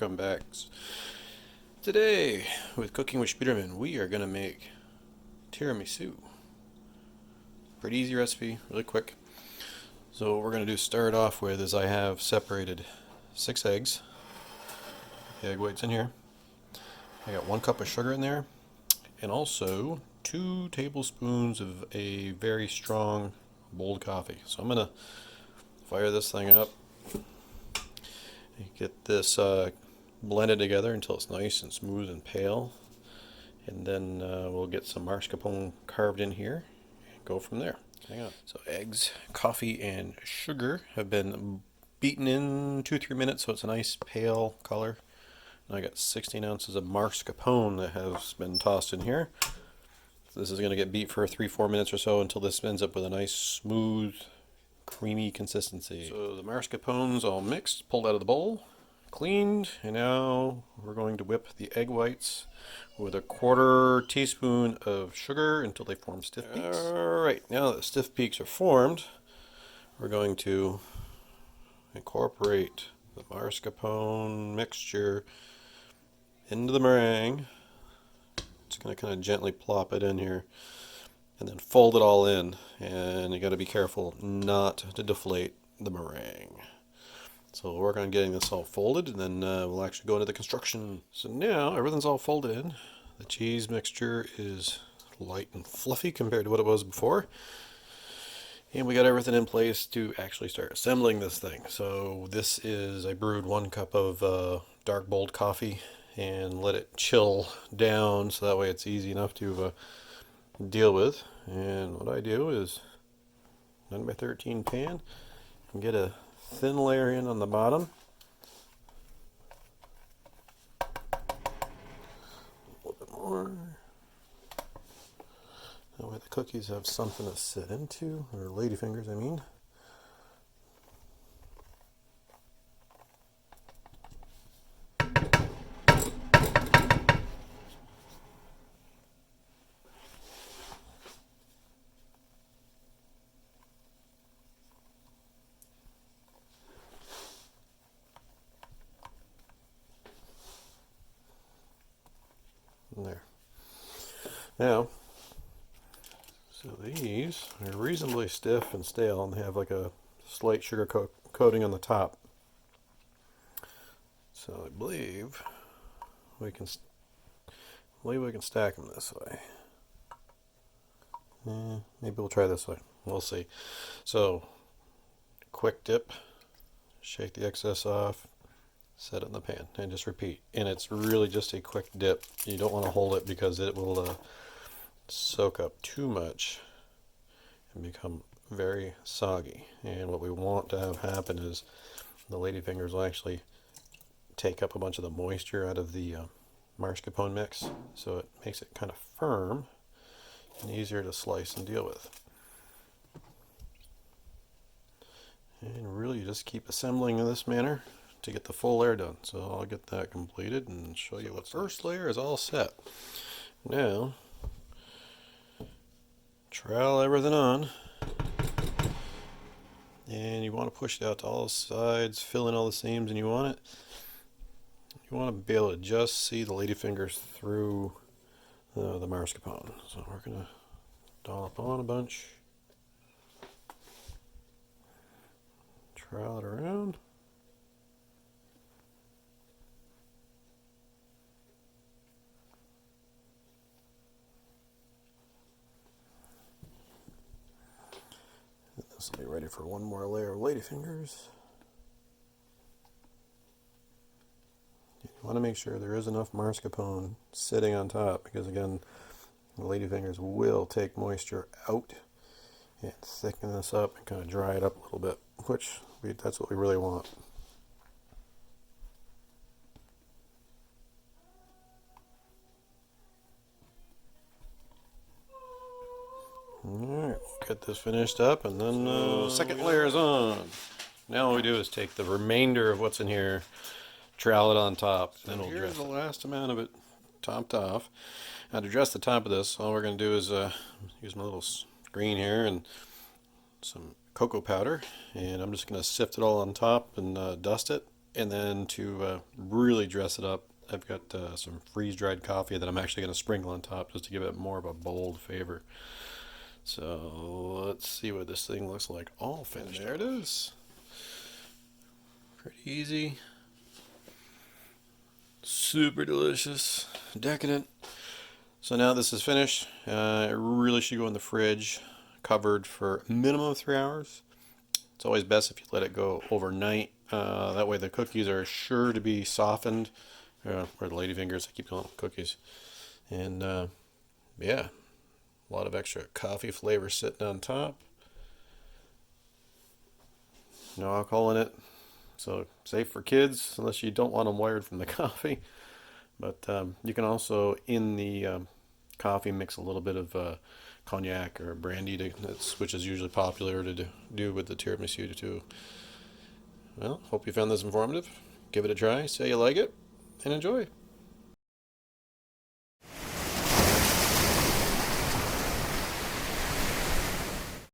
welcome back. Today, with Cooking with Shpeederman, we are going to make tiramisu. Pretty easy recipe, really quick. So what we're going to do to start off with is I have separated 6 eggs. The egg whites in here. I got 1 cup of sugar in there, and also 2 tablespoons of a very strong bold coffee. So I'm going to fire this thing up. Get this blended together until it's nice and smooth and pale, and then we'll get some mascarpone carved in here and go from there. Hang on. So eggs, coffee, and sugar have been beaten in 2-3 minutes, so it's a nice pale color. And I got 16 ounces of mascarpone that has been tossed in here. So this is going to get beat for 3-4 minutes or so until this ends up with a nice smooth creamy consistency. So the mascarpone's all mixed, pulled out of the bowl, cleaned, and now we're going to whip the egg whites with a 1/4 teaspoon of sugar until they form stiff peaks. Alright, now that the stiff peaks are formed, we're going to incorporate the mascarpone mixture into the meringue. Just going to kind of gently plop it in here, and then fold it all in, and you got to be careful not to deflate the meringue. So we'll work on getting this all folded, and then we'll actually go into the construction. So now everything's all folded in. The cheese mixture is light and fluffy compared to what it was before, and we got everything in place to actually start assembling this thing. So this is, I brewed 1 cup of dark bold coffee and let it chill down, so that way it's easy enough to deal with. And what I do is 9x13 pan and get a thin layer in on the bottom. A little bit more. That way the cookies have something to sit into, or ladyfingers I mean. There. Now, so these are reasonably stiff and stale, and they have like a slight sugar coating on the top. So I believe we can stack them this way. Maybe we'll try this way. We'll see. So, quick dip, shake the excess off, set it in the pan, and just repeat. And it's really just a quick dip. You don't want to hold it because it will soak up too much and become very soggy. And what we want to have happen is the ladyfingers will actually take up a bunch of the moisture out of the mascarpone mix, so it makes it kind of firm and easier to slice and deal with. And really just keep assembling in this manner to get the full layer done. So I'll get that completed and show you what. First layer is all set. Now trowel everything on, and you want to push it out to all sides, fill in all the seams, and you want to be able to just see the ladyfingers through the mascarpone. So we're going to dollop on a bunch, trowel it around. This will be ready for one more layer of ladyfingers. You want to make sure there is enough mascarpone sitting on top, because again, the ladyfingers will take moisture out and thicken this up and kind of dry it up a little bit, which that's what we really want. Alright, get this finished up, and then second layer is on. Now what we do is take the remainder of what's in here, trowel it on top, and then we'll dress the last amount of it topped off. Now to dress the top of this, all we're going to do is use my little screen here and some cocoa powder, and I'm just going to sift it all on top and dust it, And then to really dress it up, I've got some freeze-dried coffee that I'm actually going to sprinkle on top just to give it more of a bold flavor. So let's see what this thing looks like all finished. And there it is. Pretty easy. Super delicious. Decadent. So now this is finished. It really should go in the fridge, covered for a minimum of 3 hours. It's always best if you let it go overnight. That way the cookies are sure to be softened. Or the ladyfingers, I keep calling them cookies. And yeah, a lot of extra coffee flavor sitting on top. No alcohol in it. So safe for kids, unless you don't want them wired from the coffee. But you can also, in the coffee, mix a little bit of cognac or brandy, which is usually popular to do with the tiramisu too. Well, hope you found this informative. Give it a try, say you like it, and enjoy.